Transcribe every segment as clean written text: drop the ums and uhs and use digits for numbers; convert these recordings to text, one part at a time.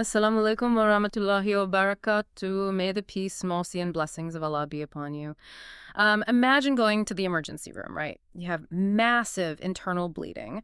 Assalamu alaikum wa rahmatullahi wa barakatuh. May the peace, mercy, and blessings of Allah be upon you. Imagine going to the emergency room, right? You have massive internal bleeding,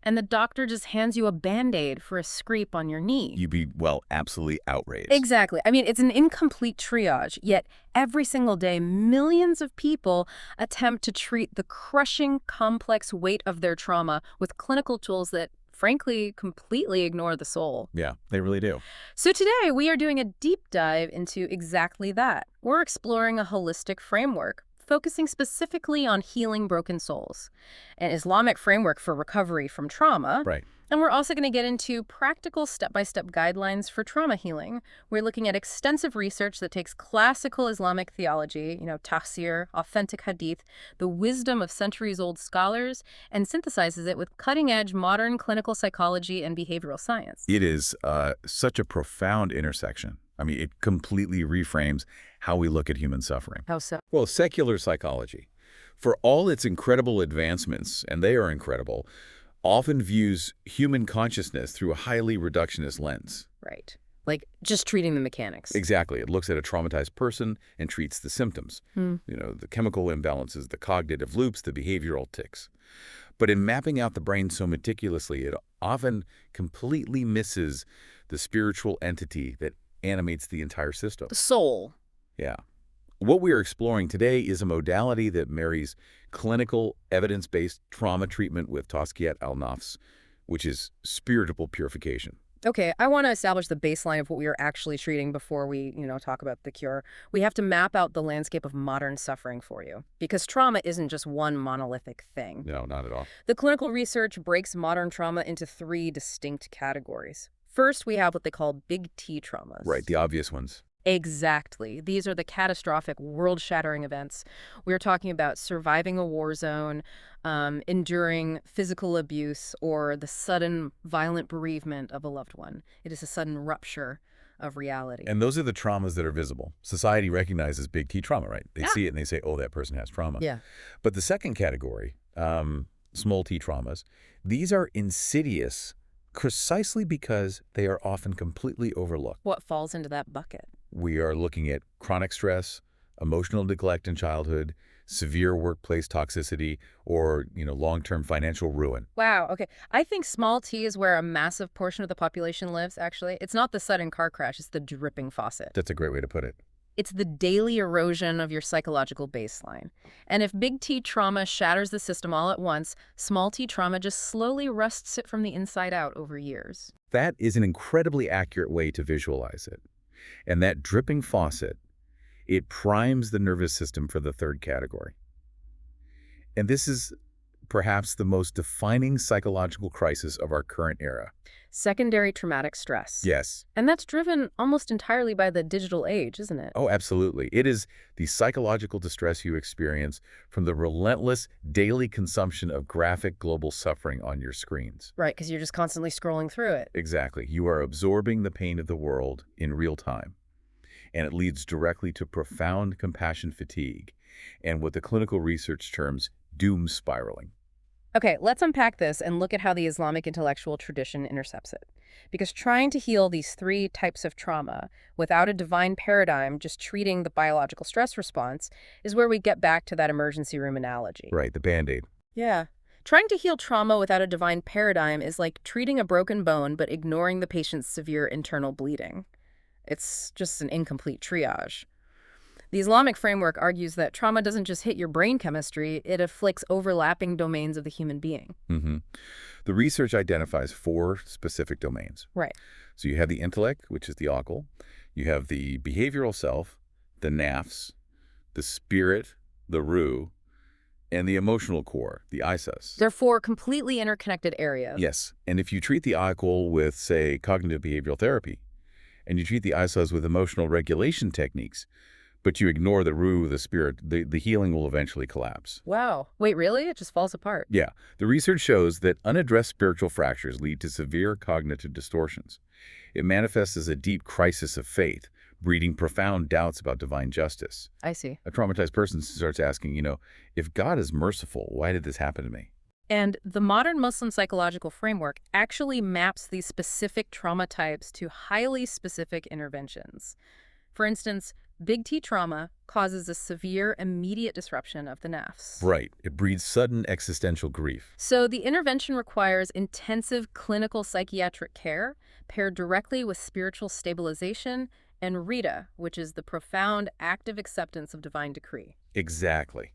and the doctor just hands you a Band-Aid for a scrape on your knee. You'd be, well, absolutely outraged. Exactly. I mean, it's an incomplete triage, yet every single day, millions of people attempt to treat the crushing, complex weight of their trauma with clinical tools that, frankly, completely ignore the soul. Yeah, they really do. So today, we are doing a deep dive into exactly that. We're exploring a holistic framework, focusing specifically on healing broken souls, an Islamic framework for recovery from trauma. Right. And we're also going to get into practical step-by-step guidelines for trauma healing. We're looking at extensive research that takes classical Islamic theology, tafsir, authentic hadith, the wisdom of centuries-old scholars, and synthesizes it with cutting-edge modern clinical psychology and behavioral science. It is such a profound intersection. I mean, it completely reframes how we look at human suffering. How so? Well, secular psychology, for all its incredible advancements, and they are incredible, often views human consciousness through a highly reductionist lens. Right. Like just treating the mechanics. Exactly. It looks at a traumatized person and treats the symptoms. The chemical imbalances, the cognitive loops, the behavioral tics. But in mapping out the brain so meticulously, it often completely misses the spiritual entity that animates the entire system. The soul. Yeah. What we are exploring today is a modality that marries clinical, evidence-based trauma treatment with Tazkiyat al-Nafs, which is spiritual purification. Okay, I want to establish the baseline of what we are actually treating before we, talk about the cure. We have to map out the landscape of modern suffering for you, because trauma isn't just one monolithic thing. No, not at all. The clinical research breaks modern trauma into three distinct categories. First, we have what they call big T traumas. Right, the obvious ones. Exactly. These are the catastrophic, world-shattering events. We're talking about surviving a war zone, enduring physical abuse, or the sudden, violent bereavement of a loved one. It is a sudden rupture of reality. And those are the traumas that are visible. Society recognizes big T trauma, right? They see it and they say, oh, that person has trauma. Yeah. But the second category, small T traumas, these are insidious precisely because they are often completely overlooked. What falls into that bucket? We are looking at chronic stress, emotional neglect in childhood, severe workplace toxicity, or, long-term financial ruin. Wow, okay. I think small T is where a massive portion of the population lives, actually. It's not the sudden car crash, it's the dripping faucet. That's a great way to put it. It's the daily erosion of your psychological baseline. And if big T trauma shatters the system all at once, small T trauma just slowly rusts it from the inside out over years. That is an incredibly accurate way to visualize it. And that dripping faucet, it primes the nervous system for the third category. And this is perhaps the most defining psychological crisis of our current era. Secondary traumatic stress. Yes. And that's driven almost entirely by the digital age, isn't it? Oh, absolutely. It is the psychological distress you experience from the relentless daily consumption of graphic global suffering on your screens. Right, because you're just constantly scrolling through it. Exactly. You are absorbing the pain of the world in real time. And it leads directly to profound compassion fatigue and what the clinical research terms doom spiraling. Okay, let's unpack this and look at how the Islamic intellectual tradition intercepts it. Because trying to heal these three types of trauma without a divine paradigm, just treating the biological stress response, is where we get back to that emergency room analogy. Right, the Band-Aid. Yeah. Trying to heal trauma without a divine paradigm is like treating a broken bone but ignoring the patient's severe internal bleeding. It's just an incomplete triage. The Islamic framework argues that trauma doesn't just hit your brain chemistry, it afflicts overlapping domains of the human being. The research identifies 4 specific domains. Right. So you have the intellect, which is the akal. You have the behavioral self, the nafs, the spirit, the ruh, and the emotional core, the isas. They're 4 completely interconnected areas. Yes. And if you treat the akal with, say, cognitive behavioral therapy, and you treat the isas with emotional regulation techniques, but you ignore the ruh, the spirit, the healing will eventually collapse. Wow. Wait, really? It just falls apart? Yeah. The research shows that unaddressed spiritual fractures lead to severe cognitive distortions. It manifests as a deep crisis of faith, breeding profound doubts about divine justice. I see. A traumatized person starts asking, if God is merciful, why did this happen to me? And the modern Muslim psychological framework actually maps these specific trauma types to highly specific interventions. For instance, big T trauma causes a severe, immediate disruption of the nafs. Right. It breeds sudden existential grief. So the intervention requires intensive clinical psychiatric care paired directly with spiritual stabilization and rida, which is the profound active acceptance of divine decree. Exactly.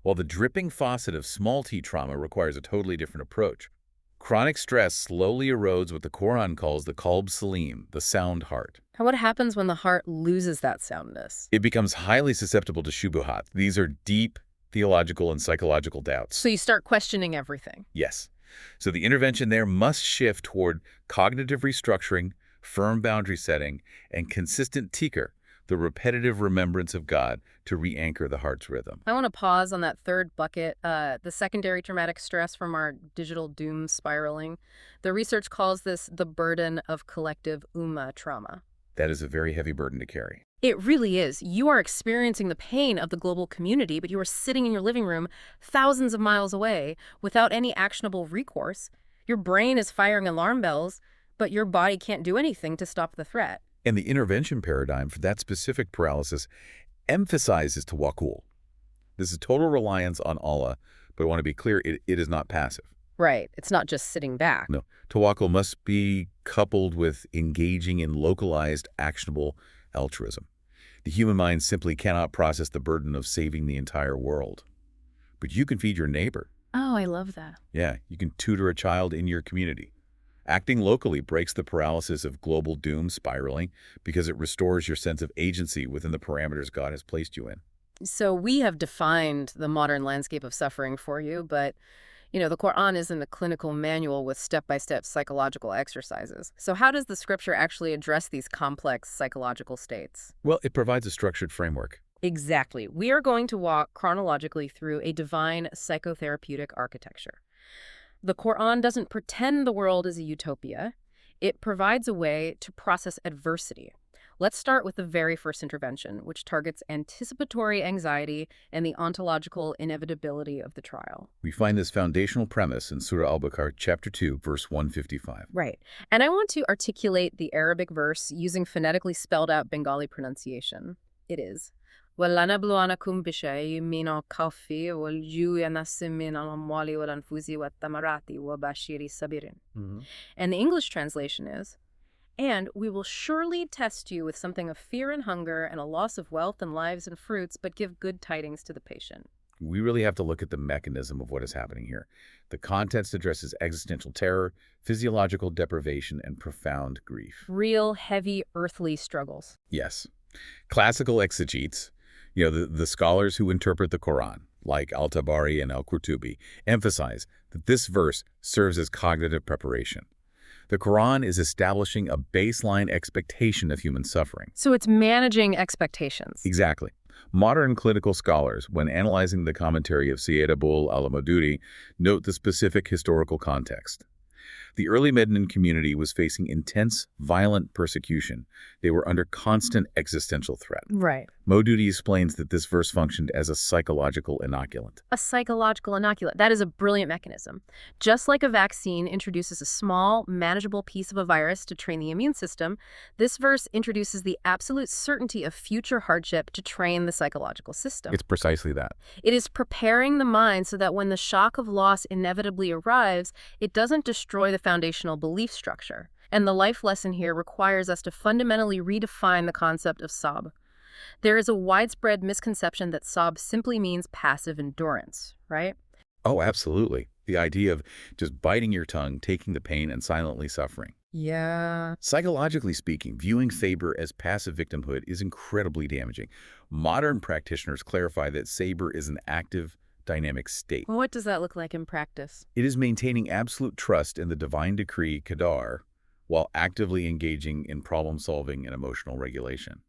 While the dripping faucet of small t trauma requires a totally different approach. Chronic stress slowly erodes what the Quran calls the qalb salim, the sound heart. Now, what happens when the heart loses that soundness? It becomes highly susceptible to shubuhat. These are deep theological and psychological doubts. So you start questioning everything. Yes. So the intervention there must shift toward cognitive restructuring, firm boundary setting, and consistent tikr, the repetitive remembrance of God, to re-anchor the heart's rhythm. I want to pause on that third bucket, the secondary traumatic stress from our digital doom spiraling. The research calls this the burden of collective ummah trauma. That is a very heavy burden to carry. It really is. You are experiencing the pain of the global community, but you are sitting in your living room thousands of miles away without any actionable recourse. Your brain is firing alarm bells, but your body can't do anything to stop the threat. And the intervention paradigm for that specific paralysis emphasizes tawakkul. This is total reliance on Allah, but I want to be clear, it is not passive. Right. It's not just sitting back. No, tawakkul must be coupled with engaging in localized, actionable altruism. The human mind simply cannot process the burden of saving the entire world. But you can feed your neighbor. Oh, I love that. Yeah, you can tutor a child in your community. Acting locally breaks the paralysis of global doom spiraling because it restores your sense of agency within the parameters God has placed you in. So we have defined the modern landscape of suffering for you, but, the Quran isn't a clinical manual with step-by-step psychological exercises. So how does the scripture actually address these complex psychological states? Well, it provides a structured framework. Exactly. We are going to walk chronologically through a divine psychotherapeutic architecture. The Quran doesn't pretend the world is a utopia. It provides a way to process adversity. Let's start with the very first intervention, which targets anticipatory anxiety and the ontological inevitability of the trial. We find this foundational premise in Surah Al-Baqarah, chapter 2, verse 155. Right. And I want to articulate the Arabic verse using phonetically spelled out Bengali pronunciation. It is, وَلَنَبْلُوَنَكُمْ بِشَيْءٍ مِّنَ الْخَوْفِ وَالْجُوعِ وَنَقْصٍ مِّنَ الْأَمْوَالِ وَالْأَنفُسِ وَالثَّمَرَاتِ وَبَشِّرِ الصَّابِرِينَ. And the English translation is, and we will surely test you with something of fear and hunger and a loss of wealth and lives and fruits, but give good tidings to the patient. We really have to look at the mechanism of what is happening here. The context addresses existential terror, physiological deprivation, and profound grief. Real, heavy, earthly struggles. Yes. Classical exegetes, the scholars who interpret the Quran, like Al-Tabari and Al-Qurtubi, emphasize that this verse serves as cognitive preparation. The Quran is establishing a baseline expectation of human suffering. So it's managing expectations. Exactly. Modern clinical scholars, when analyzing the commentary of Sayyid Abul al-Maududi, note the specific historical context. The early Medinan community was facing intense, violent persecution. They were under constant existential threat. Right. Maududi explains that this verse functioned as a psychological inoculant. A psychological inoculant. That is a brilliant mechanism. Just like a vaccine introduces a small, manageable piece of a virus to train the immune system, this verse introduces the absolute certainty of future hardship to train the psychological system. It's precisely that. It is preparing the mind so that when the shock of loss inevitably arrives, it doesn't destroy the foundational belief structure. And the life lesson here requires us to fundamentally redefine the concept of sabr. There is a widespread misconception that sabr simply means passive endurance, right? Oh, absolutely. The idea of just biting your tongue, taking the pain, and silently suffering. Yeah. Psychologically speaking, viewing sabr as passive victimhood is incredibly damaging. Modern practitioners clarify that sabr is an active, dynamic state. What does that look like in practice? It is maintaining absolute trust in the divine decree, qadar, while actively engaging in problem-solving and emotional regulation.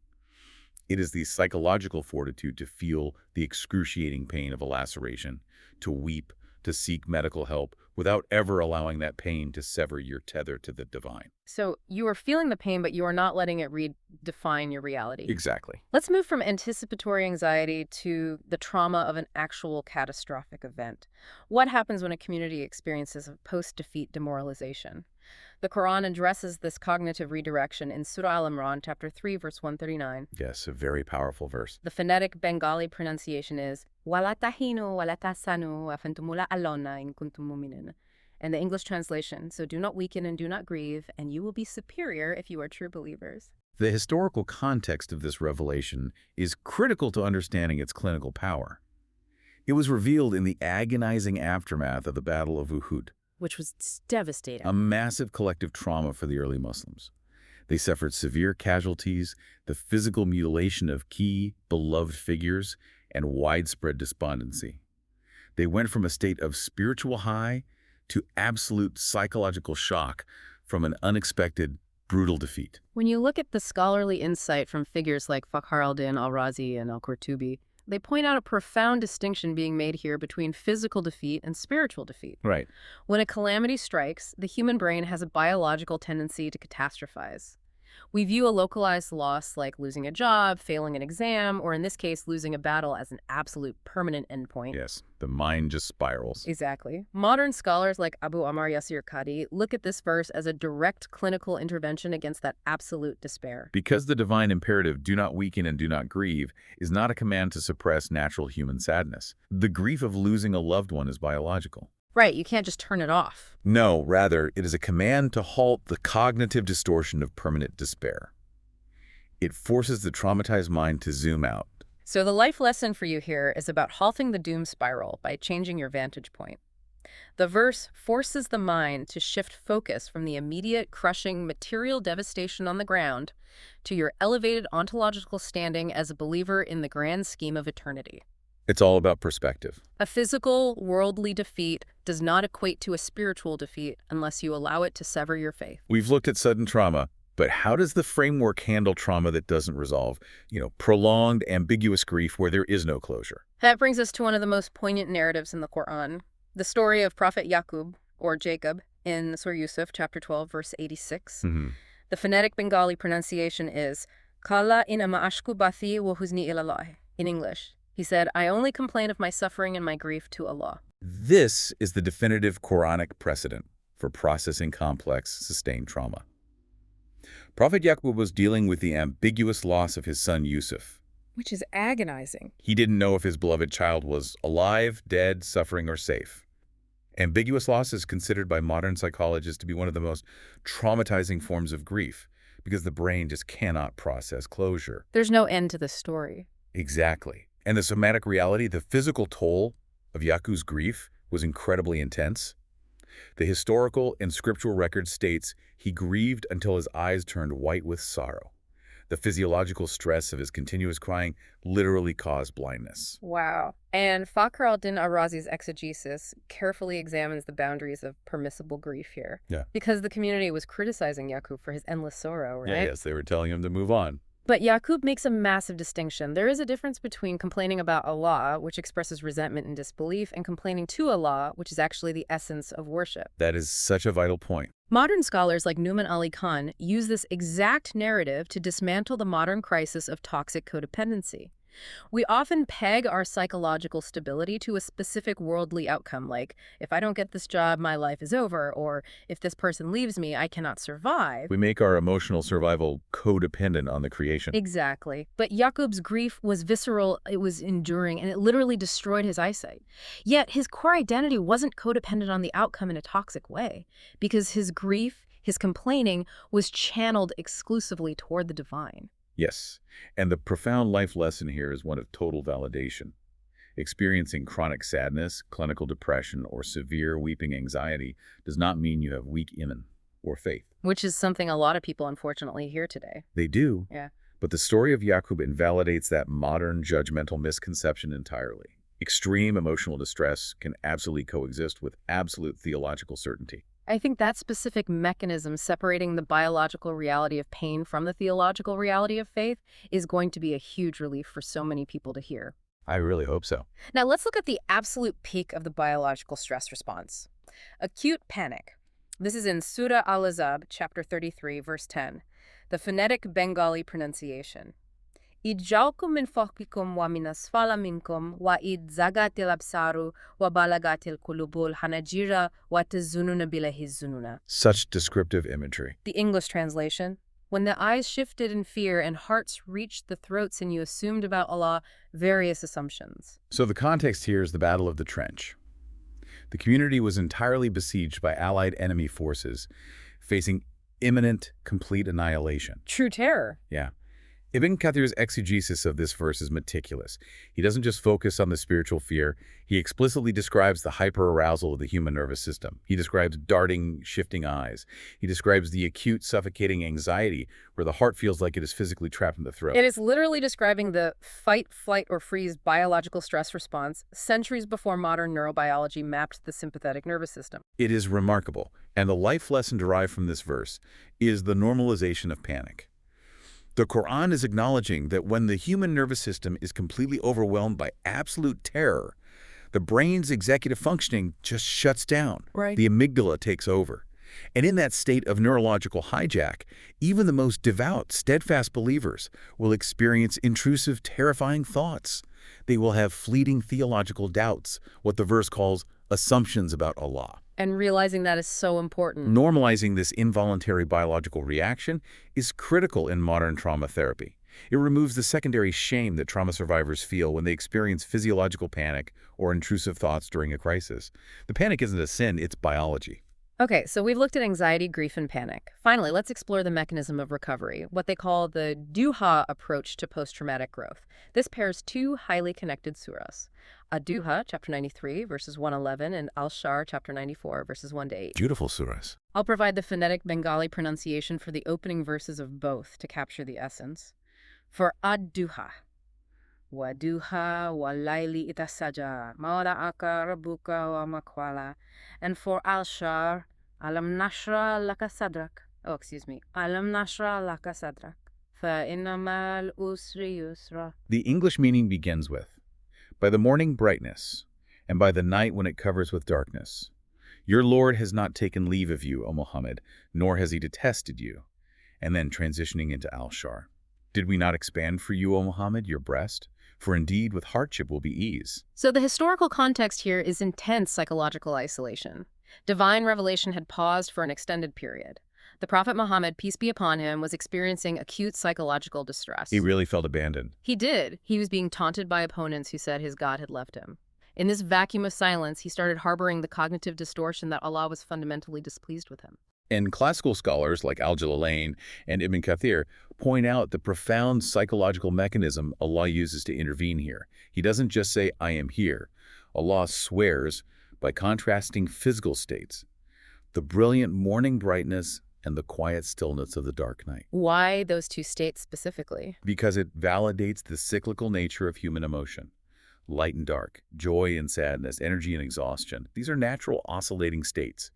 It is the psychological fortitude to feel the excruciating pain of a laceration, to weep, to seek medical help, without ever allowing that pain to sever your tether to the divine. So you are feeling the pain, but you are not letting it redefine your reality. Exactly. Let's move from anticipatory anxiety to the trauma of an actual catastrophic event. What happens when a community experiences a post-defeat demoralization? The Quran addresses this cognitive redirection in Surah Al-Imran, chapter 3, verse 139. Yes, a very powerful verse. The phonetic Bengali pronunciation is "Wala tahinu wala tahzanu wa antum alona in kuntum mu'minin." And the English translation, "So do not weaken and do not grieve, and you will be superior if you are true believers." The historical context of this revelation is critical to understanding its clinical power. It was revealed in the agonizing aftermath of the Battle of Uhud, Which was devastating. a massive collective trauma for the early Muslims. They suffered severe casualties, the physical mutilation of key, beloved figures, and widespread despondency. They went from a state of spiritual high to absolute psychological shock from an unexpected, brutal defeat. When you look at the scholarly insight from figures like Fakhr al-Din al-Razi and al-Qurtubi, they point out a profound distinction being made here between physical defeat and spiritual defeat. Right. When a calamity strikes, the human brain has a biological tendency to catastrophize. We view a localized loss like losing a job, failing an exam, or in this case, losing a battle as an absolute permanent endpoint. Yes, the mind just spirals. Exactly. Modern scholars like Abu Ammar Yasir Qadi look at this verse as a direct clinical intervention against that absolute despair. Because the divine imperative, do not weaken and do not grieve, is not a command to suppress natural human sadness. The grief of losing a loved one is biological. Right, you can't just turn it off. No, rather, it is a command to halt the cognitive distortion of permanent despair. It forces the traumatized mind to zoom out. So the life lesson for you here is about halting the doom spiral by changing your vantage point. The verse forces the mind to shift focus from the immediate, crushing, material devastation on the ground to your elevated ontological standing as a believer in the grand scheme of eternity. It's all about perspective. A physical, worldly defeat does not equate to a spiritual defeat unless you allow it to sever your faith. We've looked at sudden trauma, but how does the framework handle trauma that doesn't resolve? Prolonged, ambiguous grief where there is no closure. That brings us to one of the most poignant narratives in the Quran, the story of Prophet Yaqub, or Jacob, in Surah Yusuf, chapter 12, verse 86. The phonetic Bengali pronunciation is Kala inama ashku bathi wa huzni ilallah. In English, he said, "I only complain of my suffering and my grief to Allah." This is the definitive Quranic precedent for processing complex, sustained trauma. Prophet Yaqub was dealing with the ambiguous loss of his son Yusuf. Which is agonizing. He didn't know if his beloved child was alive, dead, suffering, or safe. Ambiguous loss is considered by modern psychologists to be one of the most traumatizing forms of grief because the brain just cannot process closure. There's no end to the story. Exactly. And the somatic reality, the physical toll of Yaqub's grief was incredibly intense. The historical and scriptural record states he grieved until his eyes turned white with sorrow. The physiological stress of his continuous crying literally caused blindness. Wow. And Fakhr al-Din al-Razi's exegesis carefully examines the boundaries of permissible grief here. Yeah. Because the community was criticizing Yaqub for his endless sorrow, right? Yeah, yes, they were telling him to move on. But Yaqub makes a massive distinction. There is a difference between complaining about Allah, which expresses resentment and disbelief, and complaining to Allah, which is actually the essence of worship. That is such a vital point. Modern scholars like Numan Ali Khan use this exact narrative to dismantle the modern crisis of toxic codependency. We often peg our psychological stability to a specific worldly outcome, like, if I don't get this job, my life is over, or if this person leaves me, I cannot survive. We make our emotional survival codependent on the creation. Exactly. But Yaqub's grief was visceral, it was enduring, and it literally destroyed his eyesight. Yet his core identity wasn't codependent on the outcome in a toxic way, because his grief, his complaining, was channeled exclusively toward the divine. Yes, and the profound life lesson here is one of total validation. Experiencing chronic sadness, clinical depression, or severe weeping anxiety does not mean you have weak iman or faith. Which is something a lot of people unfortunately hear today. They do, Yeah. but the story of Yaqub invalidates that modern judgmental misconception entirely. Extreme emotional distress can absolutely coexist with absolute theological certainty. I think that specific mechanism separating the biological reality of pain from the theological reality of faith is going to be a huge relief for so many people to hear. I really hope so. Now let's look at the absolute peak of the biological stress response. Acute panic. This is in Surah Al-Azab, chapter 33, verse 10. The phonetic Bengali pronunciation. Id jaukum min fawqikum wa min asfala minkum wa id zagatil absaru wa balagatil kulubul hanajira wa tazununa billahi zununa. Such descriptive imagery. The English translation. When the eyes shifted in fear and hearts reached the throats and you assumed about Allah various assumptions. So the context here is the Battle of the Trench. The community was entirely besieged by allied enemy forces, facing imminent, complete annihilation. True terror. Yeah. Ibn Kathir's exegesis of this verse is meticulous. He doesn't just focus on the spiritual fear, he explicitly describes the hyperarousal of the human nervous system. He describes darting, shifting eyes. He describes the acute, suffocating anxiety where the heart feels like it is physically trapped in the throat. It is literally describing the fight, flight, or freeze biological stress response centuries before modern neurobiology mapped the sympathetic nervous system. It is remarkable, and the life lesson derived from this verse is the normalization of panic. The Quran is acknowledging that when the human nervous system is completely overwhelmed by absolute terror, the brain's executive functioning just shuts down. Right. The amygdala takes over. And in that state of neurological hijack, even the most devout, steadfast believers will experience intrusive, terrifying thoughts. They will have fleeting theological doubts, what the verse calls assumptions about Allah. And realizing that is so important. Normalizing this involuntary biological reaction is critical in modern trauma therapy. It removes the secondary shame that trauma survivors feel when they experience physiological panic or intrusive thoughts during a crisis. The panic isn't a sin, it's biology. Okay, so we've looked at anxiety, grief, and panic. Finally, let's explore the mechanism of recovery, what they call the Duha approach to post-traumatic growth. This pairs two highly connected surahs. Ad-Duha, chapter 93, verses 111, and Al-Shar, chapter 94, verses 1 to 8. Beautiful surahs. I'll provide the phonetic Bengali pronunciation for the opening verses of both to capture the essence. For Ad-Duha, Waduha walaili itasaja, mawada'aka rabbuka wa makwala. And for Al-Shar, Alam nashra laka sadrak. Alam nashra laka sadrak. Fa inna ma'al usri yusra. The English meaning begins with, by the morning brightness, and by the night when it covers with darkness. Your Lord has not taken leave of you, O Muhammad, nor has he detested you. And then transitioning into Al-Shar. Did we not expand for you, O Muhammad, your breast? For indeed with hardship will be ease. So the historical context here is intense psychological isolation. Divine revelation had paused for an extended period. The Prophet Muhammad, peace be upon him, was experiencing acute psychological distress. He really felt abandoned. He did. He was being taunted by opponents who said his God had left him. In this vacuum of silence, he started harboring the cognitive distortion that Allah was fundamentally displeased with him. And classical scholars like Al-Jalalain and Ibn Kathir point out the profound psychological mechanism Allah uses to intervene here. He doesn't just say, I am here. Allah swears by contrasting physical states, the brilliant morning brightness and the quiet stillness of the dark night. Why those two states specifically? Because it validates the cyclical nature of human emotion. Light and dark, joy and sadness, energy and exhaustion. These are natural oscillating states.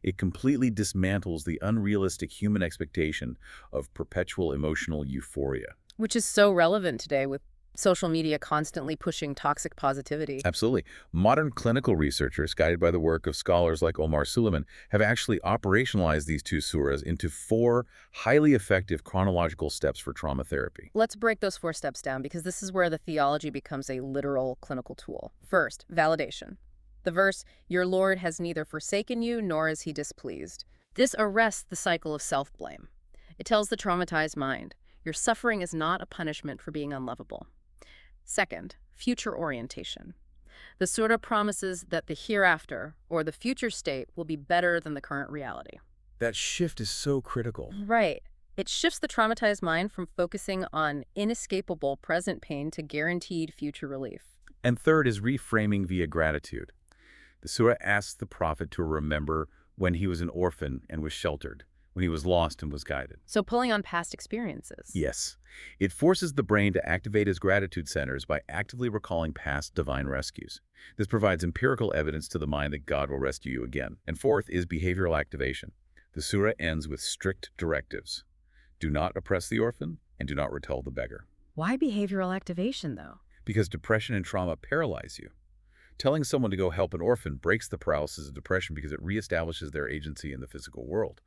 It completely dismantles the unrealistic human expectation of perpetual emotional euphoria. Which is so relevant today with social media constantly pushing toxic positivity. Absolutely. Modern clinical researchers, guided by the work of scholars like Omar Suleiman, have actually operationalized these two surahs into 4 highly effective chronological steps for trauma therapy. Let's break those 4 steps down because this is where the theology becomes a literal clinical tool. First, validation. The verse, your Lord has neither forsaken you nor is he displeased. This arrests the cycle of self-blame. It tells the traumatized mind, your suffering is not a punishment for being unlovable. Second, future orientation. The surah promises that the hereafter, or the future state, will be better than the current reality. That shift is so critical. Right. It shifts the traumatized mind from focusing on inescapable present pain to guaranteed future relief. And third is reframing via gratitude. The surah asks the prophet to remember when he was an orphan and was sheltered, when he was lost and was guided. So pulling on past experiences. Yes. It forces the brain to activate his gratitude centers by actively recalling past divine rescues. This provides empirical evidence to the mind that God will rescue you again. And fourth is behavioral activation. The surah ends with strict directives. Do not oppress the orphan and do not retell the beggar. Why behavioral activation, though? Because depression and trauma paralyze you. Telling someone to go help an orphan breaks the paralysis of depression because it reestablishes their agency in the physical world.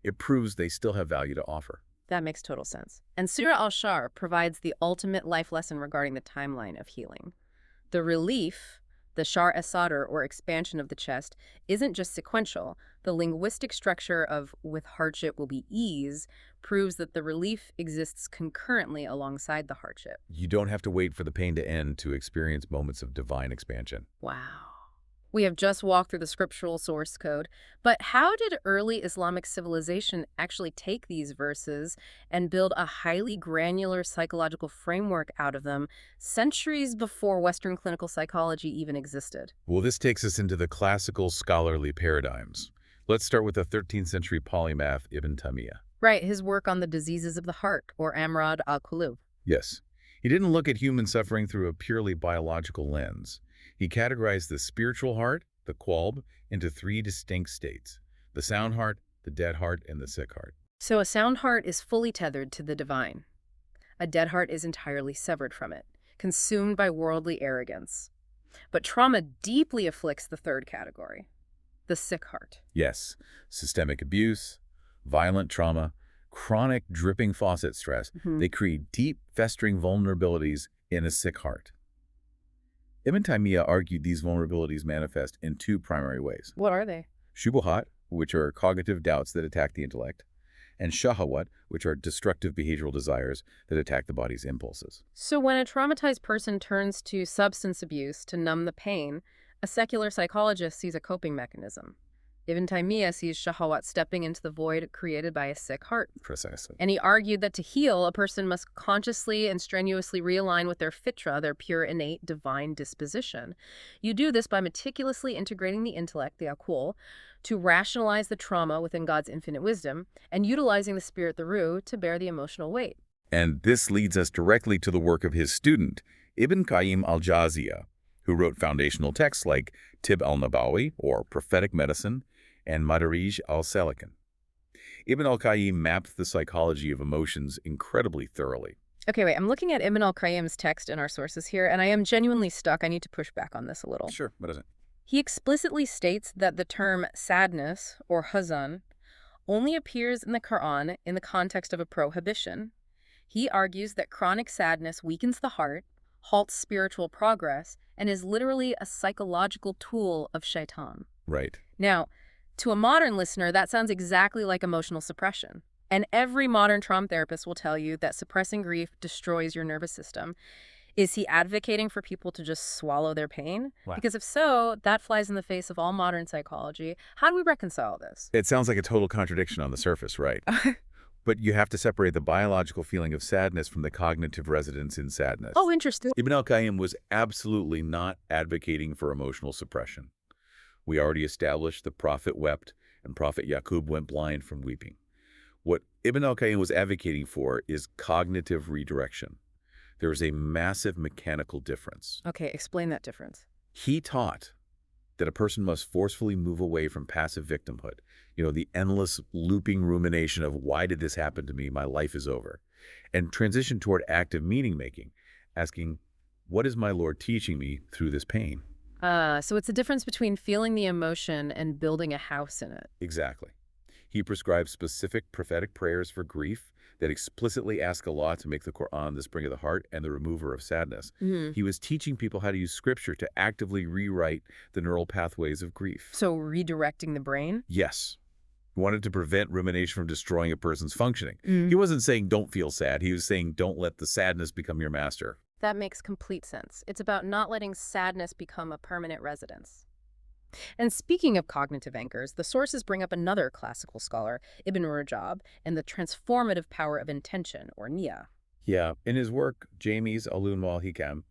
It proves they still have value to offer. That makes total sense. And Surah al-Shar provides the ultimate life lesson regarding the timeline of healing. The relief, the Shar as-Sadr, or expansion of the chest, isn't just sequential. The linguistic structure of with hardship will be ease proves that the relief exists concurrently alongside the hardship. You don't have to wait for the pain to end to experience moments of divine expansion. Wow. We have just walked through the scriptural source code, but how did early Islamic civilization actually take these verses and build a highly granular psychological framework out of them centuries before Western clinical psychology even existed? Well, this takes us into the classical scholarly paradigms. Let's start with the 13th century polymath Ibn Taymiyyah. Right, his work on the diseases of the heart, or Amrad al-Qulub. Yes, he didn't look at human suffering through a purely biological lens. He categorized the spiritual heart, the qalb, into 3 distinct states: the sound heart, the dead heart, and the sick heart. So a sound heart is fully tethered to the divine. A dead heart is entirely severed from it, consumed by worldly arrogance. But trauma deeply afflicts the third category, the sick heart. Yes, systemic abuse, violent trauma, chronic dripping faucet stress, they create deep, festering vulnerabilities in a sick heart. Ibn Taymiyyah argued these vulnerabilities manifest in 2 primary ways. What are they? Shubuhat, which are cognitive doubts that attack the intellect, and shahawat, which are destructive behavioral desires that attack the body's impulses. So when a traumatized person turns to substance abuse to numb the pain, a secular psychologist sees a coping mechanism. Ibn Taymiyyah sees shahawat stepping into the void created by a sick heart. Precisely. And he argued that to heal, a person must consciously and strenuously realign with their fitra, their pure, innate, divine disposition. You do this by meticulously integrating the intellect, the akul, to rationalize the trauma within God's infinite wisdom, and utilizing the spirit, the ruh, to bear the emotional weight. And this leads us directly to the work of his student, Ibn Qayyim al-Jawziyah, who wrote foundational texts like Tib al-Nabawi, or Prophetic Medicine, and Madarij al-Salikin. Ibn al-Qayyim mapped the psychology of emotions incredibly thoroughly. Okay, wait, I'm looking at Ibn al-Qayyim's text in our sources here, and I am genuinely stuck. I need to push back on this a little. Sure, what is it? He explicitly states that the term sadness, or hazan, only appears in the Quran in the context of a prohibition. He argues that chronic sadness weakens the heart, halts spiritual progress, and is literally a psychological tool of shaitan. Right. Now, to a modern listener, that sounds exactly like emotional suppression. And every modern trauma therapist will tell you that suppressing grief destroys your nervous system. Is he advocating for people to just swallow their pain? Wow. Because if so, that flies in the face of all modern psychology. How do we reconcile this? It sounds like a total contradiction on the surface, right? But you have to separate the biological feeling of sadness from the cognitive residence in sadness. Oh, interesting. Ibn al-Qayyim was absolutely not advocating for emotional suppression. We already established the Prophet wept and Prophet Yaqub went blind from weeping. What Ibn al-Qayyim was advocating for is cognitive redirection. There is a massive mechanical difference. Okay, explain that difference. He taught that a person must forcefully move away from passive victimhood. You know, the endless looping rumination of why did this happen to me? My life is over. And transition toward active meaning-making, asking, what is my Lord teaching me through this pain? So it's a difference between feeling the emotion and building a house in it. Exactly. He prescribed specific prophetic prayers for grief that explicitly ask Allah to make the Quran the spring of the heart and the remover of sadness. He was teaching people how to use scripture to actively rewrite the neural pathways of grief. So redirecting the brain? Yes. He wanted to prevent rumination from destroying a person's functioning. He wasn't saying don't feel sad. He was saying don't let the sadness become your master. That makes complete sense. It's about not letting sadness become a permanent residence. And speaking of cognitive anchors, the sources bring up another classical scholar, Ibn Rajab, and the transformative power of intention, or niyyah. Yeah, in his work, Jamis Ulum wal Hikam,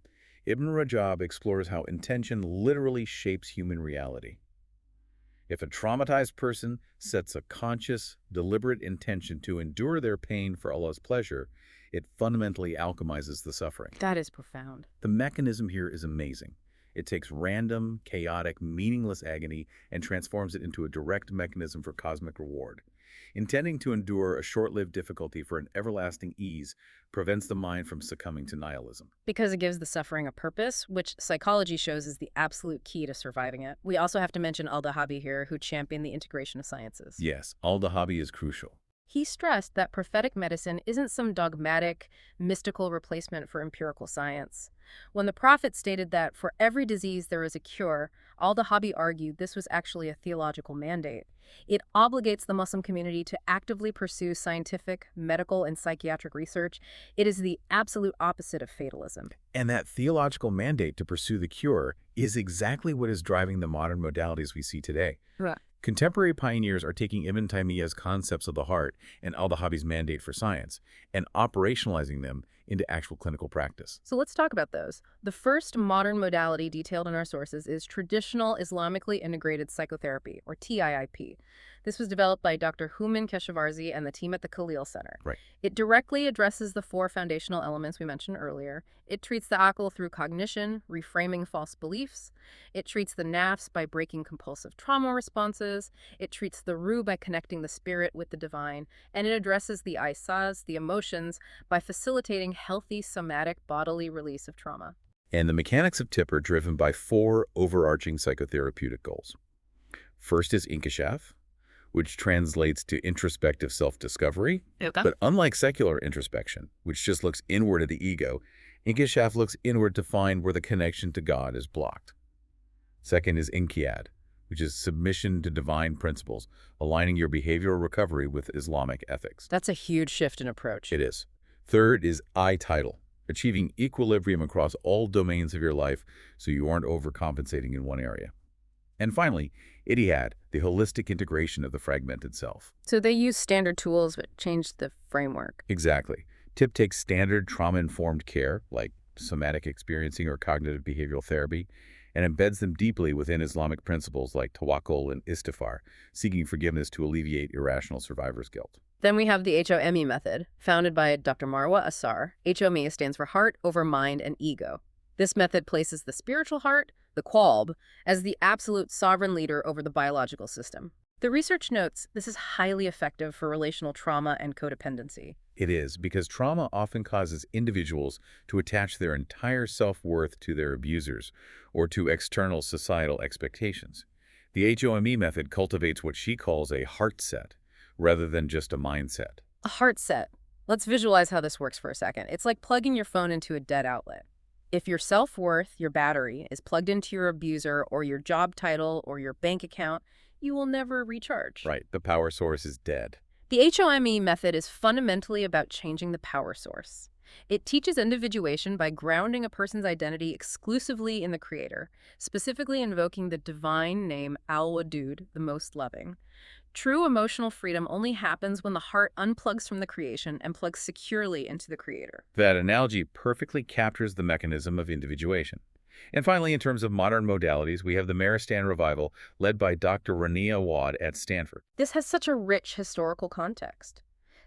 Ibn Rajab explores how intention literally shapes human reality. If a traumatized person sets a conscious, deliberate intention to endure their pain for Allah's pleasure, it fundamentally alchemizes the suffering. That is profound. The mechanism here is amazing. It takes random, chaotic, meaningless agony and transforms it into a direct mechanism for cosmic reward. Intending to endure a short-lived difficulty for an everlasting ease prevents the mind from succumbing to nihilism. Because it gives the suffering a purpose, which psychology shows is the absolute key to surviving it. We also have to mention Al-Dahabi here, who championed the integration of sciences. Yes, al-Dahabi is crucial. He stressed that prophetic medicine isn't some dogmatic, mystical replacement for empirical science. When the prophet stated that for every disease there is a cure, al-Dahabi argued this was actually a theological mandate. It obligates the Muslim community to actively pursue scientific, medical, and psychiatric research. It is the absolute opposite of fatalism. And that theological mandate to pursue the cure is exactly what is driving the modern modalities we see today. Right. Contemporary pioneers are taking Ibn Taymiyyah's concepts of the heart and al-Dahabi's mandate for science and operationalizing them into actual clinical practice. So let's talk about those. The first modern modality detailed in our sources is traditional Islamically integrated psychotherapy, or TIIP. This was developed by Dr. Houman Keshavarzi and the team at the Khalil Center. Right. It directly addresses the four foundational elements we mentioned earlier. It treats the aql through cognition, reframing false beliefs. It treats the nafs by breaking compulsive trauma responses. It treats the ruh by connecting the spirit with the divine. And it addresses the ihsas, the emotions, by facilitating healthy somatic bodily release of trauma. And the mechanics of TIP are driven by four overarching psychotherapeutic goals. First is inkishaf, which translates to introspective self-discovery. Okay. But unlike secular introspection, which just looks inward at the ego, inkishaf looks inward to find where the connection to God is blocked. Second is inqiyad, which is submission to divine principles, aligning your behavioral recovery with Islamic ethics. That's a huge shift in approach. It is. Third is I-title, achieving equilibrium across all domains of your life so you aren't overcompensating in one area. And finally, Ittihad, the holistic integration of the fragmented self. So they use standard tools but change the framework. Exactly. TIP takes standard trauma-informed care, like somatic experiencing or cognitive behavioral therapy, and embeds them deeply within Islamic principles like tawakkul and istighfar, seeking forgiveness to alleviate irrational survivor's guilt. Then we have the HOME method, founded by Dr. Marwa Assar. HOME stands for heart over mind and ego. This method places the spiritual heart, the qalb, as the absolute sovereign leader over the biological system. The research notes this is highly effective for relational trauma and codependency. It is, because trauma often causes individuals to attach their entire self-worth to their abusers or to external societal expectations. The HOME method cultivates what she calls a heart set, rather than just a mindset. A heart set. Let's visualize how this works for a second. It's like plugging your phone into a dead outlet. If your self-worth, your battery, is plugged into your abuser or your job title or your bank account, you will never recharge. Right, the power source is dead. The HOME method is fundamentally about changing the power source. It teaches individuation by grounding a person's identity exclusively in the Creator, specifically invoking the divine name Al-Wadud, the most loving. True emotional freedom only happens when the heart unplugs from the creation and plugs securely into the Creator. That analogy perfectly captures the mechanism of individuation. And finally, in terms of modern modalities, we have the Meristan revival led by Dr. Rania Awad at Stanford. This has such a rich historical context.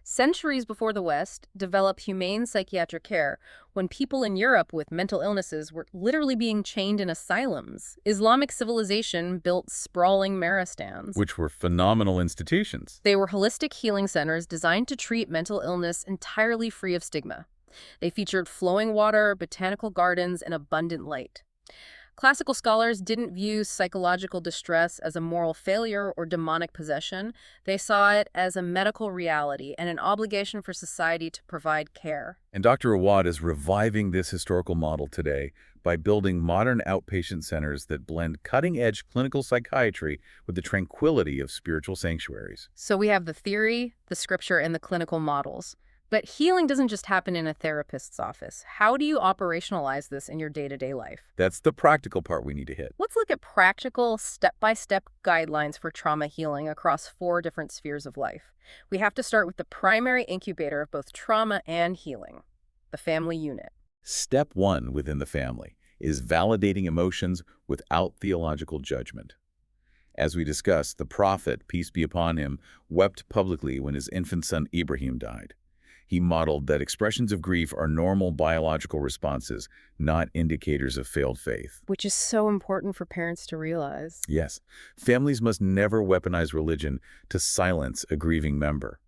Centuries before the West developed humane psychiatric care when people in Europe with mental illnesses were literally being chained in asylums. Islamic civilization built sprawling Meristans, Which were phenomenal institutions. They were holistic healing centers designed to treat mental illness entirely free of stigma. They featured flowing water, botanical gardens, and abundant light. Classical scholars didn't view psychological distress as a moral failure or demonic possession. They saw it as a medical reality and an obligation for society to provide care. And Dr. Awad is reviving this historical model today by building modern outpatient centers that blend cutting-edge clinical psychiatry with the tranquility of spiritual sanctuaries. So we have the theory, the scripture, and the clinical models. But healing doesn't just happen in a therapist's office. How do you operationalize this in your day-to-day life? That's the practical part we need to hit. Let's look at practical, step-by-step guidelines for trauma healing across 4 different spheres of life. We have to start with the primary incubator of both trauma and healing, the family unit. Step 1 within the family is validating emotions without theological judgment. As we discussed, the prophet, peace be upon him, wept publicly when his infant son Ibrahim died. He modeled that expressions of grief are normal biological responses, not indicators of failed faith. Which is so important for parents to realize. Yes, families must never weaponize religion to silence a grieving member.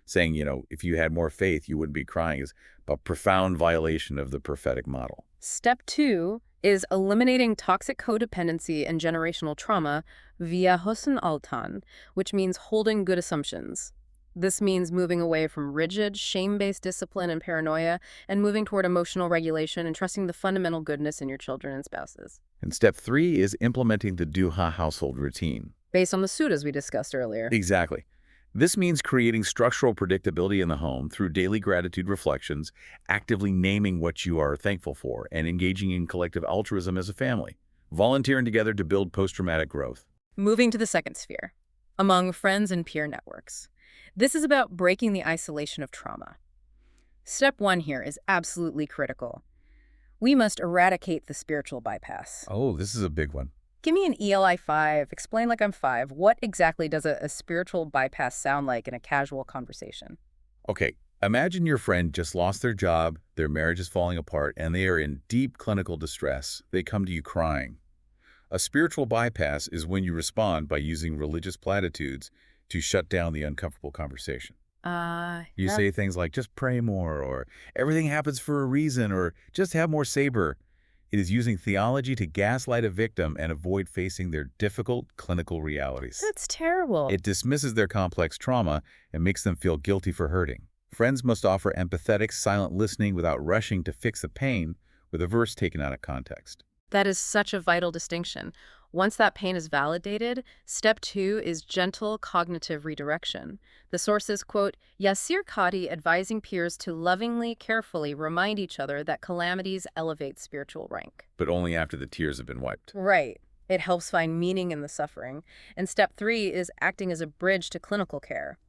Saying, if you had more faith, you wouldn't be crying is a profound violation of the prophetic model. Step 2 is eliminating toxic codependency and generational trauma via husn al-tan, which means holding good assumptions. This means moving away from rigid, shame-based discipline and paranoia and moving toward emotional regulation and trusting the fundamental goodness in your children and spouses. And step 3 is implementing the duha household routine. Based on the suttas we discussed earlier. Exactly. This means creating structural predictability in the home through daily gratitude reflections, actively naming what you are thankful for, and engaging in collective altruism as a family, volunteering together to build post-traumatic growth. Moving to the second sphere, among friends and peer networks. This is about breaking the isolation of trauma. Step 1 here is absolutely critical. We must eradicate the spiritual bypass. Oh, this is a big one. Give me an ELI 5. Explain like I'm 5. What exactly does a spiritual bypass sound like in a casual conversation? Okay, imagine your friend just lost their job, their marriage is falling apart, and they are in deep clinical distress. They come to you crying. A spiritual bypass is when you respond by using religious platitudes to shut down the uncomfortable conversation. You say things like, just pray more, or everything happens for a reason, or just have more saber. It is using theology to gaslight a victim and avoid facing their difficult clinical realities. That's terrible. It dismisses their complex trauma and makes them feel guilty for hurting. Friends must offer empathetic, silent listening without rushing to fix the pain with a verse taken out of context. That is such a vital distinction. Once that pain is validated, step 2 is gentle cognitive redirection. The source is, quote, Yasir Qadi advising peers to lovingly, carefully remind each other that calamities elevate spiritual rank. But only after the tears have been wiped. Right. It helps find meaning in the suffering. And step 3 is acting as a bridge to clinical care.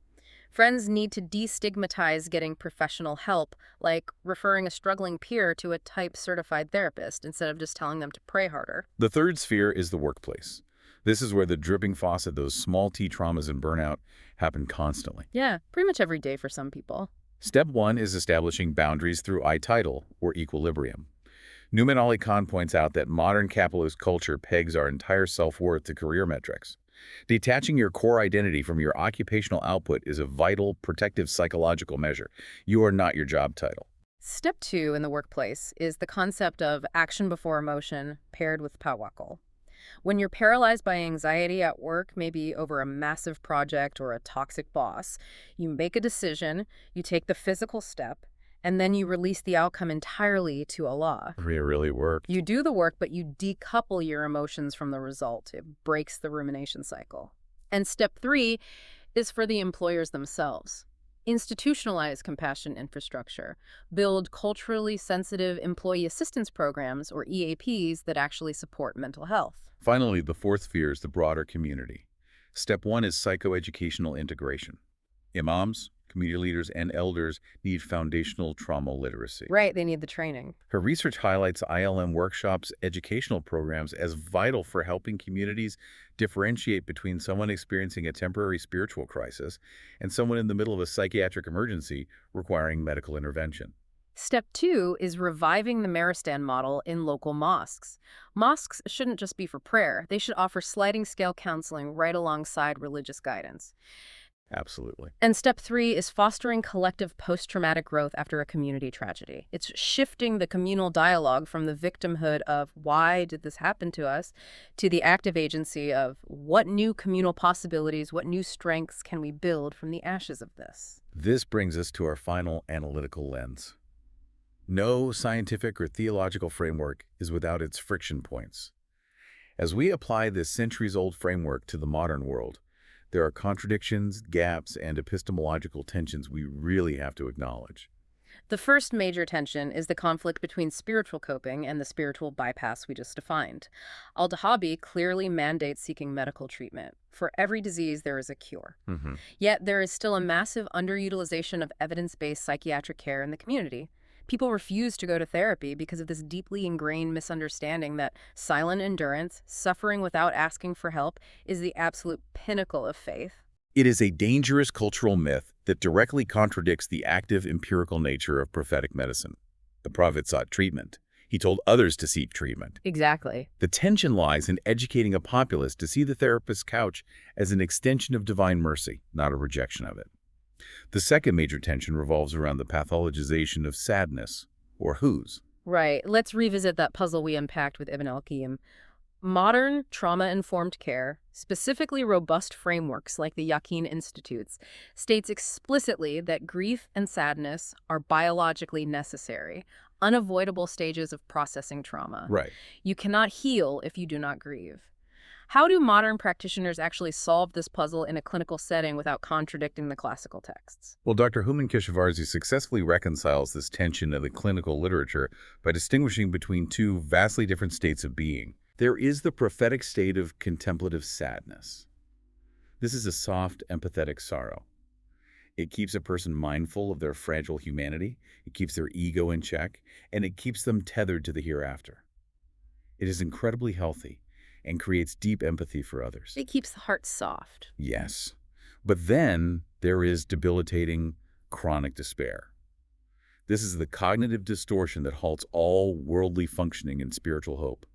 Friends need to destigmatize getting professional help, like referring a struggling peer to a type-certified therapist instead of just telling them to pray harder. The third sphere is the workplace. This is where the dripping faucet, those small T traumas and burnout, happen constantly. Yeah, pretty much every day for some people. Step 1 is establishing boundaries through I-title, or equilibrium. Nouman Ali Khan points out that modern capitalist culture pegs our entire self-worth to career metrics. Detaching your core identity from your occupational output is a vital, protective psychological measure. You are not your job title. Step 2 in the workplace is the concept of action before emotion paired with tawakkul. When you're paralyzed by anxiety at work, maybe over a massive project or a toxic boss, you make a decision, you take the physical step, and then you release the outcome entirely to Allah. It really worked. You do the work, but you decouple your emotions from the result. It breaks the rumination cycle. And step 3 is for the employers themselves. Institutionalize compassion infrastructure. Build culturally sensitive employee assistance programs, or EAPs, that actually support mental health. Finally, the fourth sphere is the broader community. Step 1 is psychoeducational integration. Imams, community leaders, and elders need foundational trauma literacy. Right, they need the training. Her research highlights ILM workshops, educational programs as vital for helping communities differentiate between someone experiencing a temporary spiritual crisis and someone in the middle of a psychiatric emergency requiring medical intervention. Step 2 is reviving the Meristan model in local mosques. Mosques shouldn't just be for prayer. They should offer sliding scale counseling right alongside religious guidance. Absolutely. And step 3 is fostering collective post-traumatic growth after a community tragedy. It's shifting the communal dialogue from the victimhood of why did this happen to us to the active agency of what new communal possibilities, what new strengths can we build from the ashes of this. This brings us to our final analytical lens. No scientific or theological framework is without its friction points. As we apply this centuries-old framework to the modern world, there are contradictions, gaps, and epistemological tensions we really have to acknowledge. The first major tension is the conflict between spiritual coping and the spiritual bypass we just defined. Al-Dahabi clearly mandates seeking medical treatment. For every disease, there is a cure. Yet there is still a massive underutilization of evidence-based psychiatric care in the community. People refuse to go to therapy because of this deeply ingrained misunderstanding that silent endurance, suffering without asking for help, is the absolute pinnacle of faith. It is a dangerous cultural myth that directly contradicts the active empirical nature of prophetic medicine. The prophet sought treatment. He told others to seek treatment. Exactly. The tension lies in educating a populace to see the therapist's couch as an extension of divine mercy, not a rejection of it. The second major tension revolves around the pathologization of sadness, or whose. Right. Let's revisit that puzzle we unpacked with Ibn al-Qayyim. Modern trauma-informed care, specifically robust frameworks like the Yaqeen Institutes, states explicitly that grief and sadness are biologically necessary, unavoidable stages of processing trauma. Right. You cannot heal if you do not grieve. How do modern practitioners actually solve this puzzle in a clinical setting without contradicting the classical texts? Well, Dr. Houman Keshavarzi successfully reconciles this tension in the clinical literature by distinguishing between two vastly different states of being. There is the prophetic state of contemplative sadness. This is a soft, empathetic sorrow. It keeps a person mindful of their fragile humanity, it keeps their ego in check, and it keeps them tethered to the hereafter. It is incredibly healthy and creates deep empathy for others. It keeps the heart soft. Yes. But then there is debilitating, chronic despair. This is the cognitive distortion that halts all worldly functioning and spiritual hope.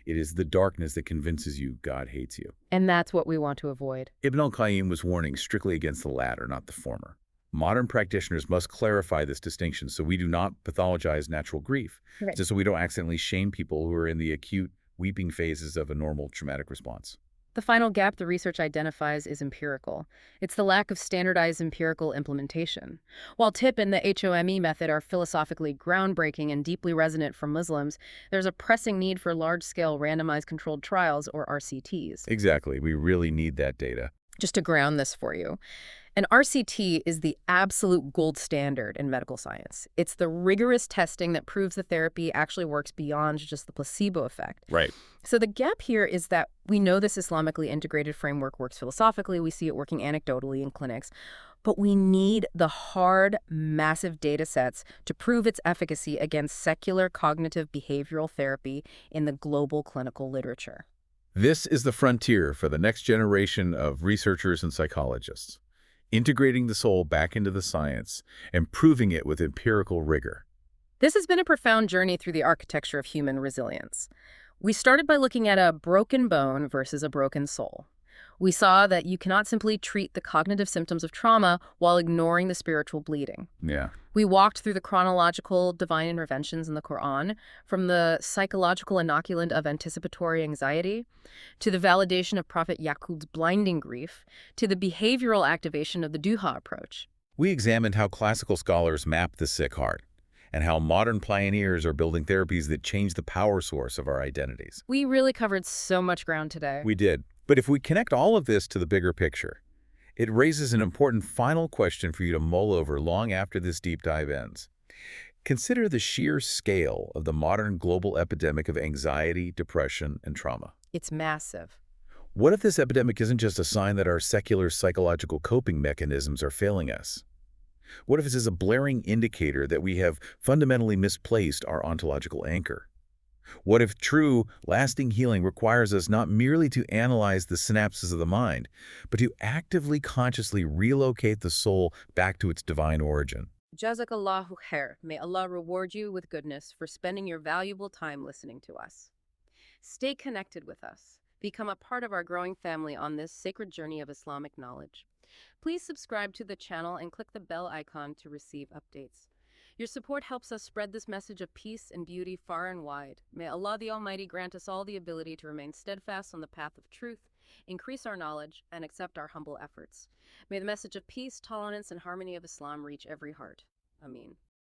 It is the darkness that convinces you God hates you. And that's what we want to avoid. Ibn al-Qayyim was warning strictly against the latter, not the former. Modern practitioners must clarify this distinction so we do not pathologize natural grief, Right. just so we don't accidentally shame people who are in the acute weeping phases of a normal traumatic response. The final gap the research identifies is empirical. It's the lack of standardized empirical implementation. While TIP and the HOME method are philosophically groundbreaking and deeply resonant for Muslims, there's a pressing need for large-scale randomized controlled trials, or RCTs. Exactly. We really need that data. Just to ground this for you, an RCT is the absolute gold standard in medical science. It's the rigorous testing that proves the therapy actually works beyond just the placebo effect. Right. So the gap here is that we know this Islamically integrated framework works philosophically. We see it working anecdotally in clinics. But we need the hard, massive data sets to prove its efficacy against secular cognitive behavioral therapy in the global clinical literature. This is the frontier for the next generation of researchers and psychologists, integrating the soul back into the science and proving it with empirical rigor. This has been a profound journey through the architecture of human resilience. We started by looking at a broken bone versus a broken soul. We saw that you cannot simply treat the cognitive symptoms of trauma while ignoring the spiritual bleeding. Yeah. We walked through the chronological divine interventions in the Quran, from the psychological inoculant of anticipatory anxiety, to the validation of Prophet Yaqub's blinding grief, to the behavioral activation of the duha approach. We examined how classical scholars map the sick heart and how modern pioneers are building therapies that change the power source of our identities. We really covered so much ground today. We did. But if we connect all of this to the bigger picture, it raises an important final question for you to mull over long after this deep dive ends. Consider the sheer scale of the modern global epidemic of anxiety, depression, and trauma. It's massive. What if this epidemic isn't just a sign that our secular psychological coping mechanisms are failing us? What if this is a blaring indicator that we have fundamentally misplaced our ontological anchor? What if true, lasting healing requires us not merely to analyze the synapses of the mind, but to actively, consciously relocate the soul back to its divine origin? Jazakallahu khair. May Allah reward you with goodness for spending your valuable time listening to us. Stay connected with us. Become a part of our growing family on this sacred journey of Islamic knowledge. Please subscribe to the channel and click the bell icon to receive updates. Your support helps us spread this message of peace and beauty far and wide. May Allah the Almighty grant us all the ability to remain steadfast on the path of truth, increase our knowledge, and accept our humble efforts. May the message of peace, tolerance, and harmony of Islam reach every heart. Ameen.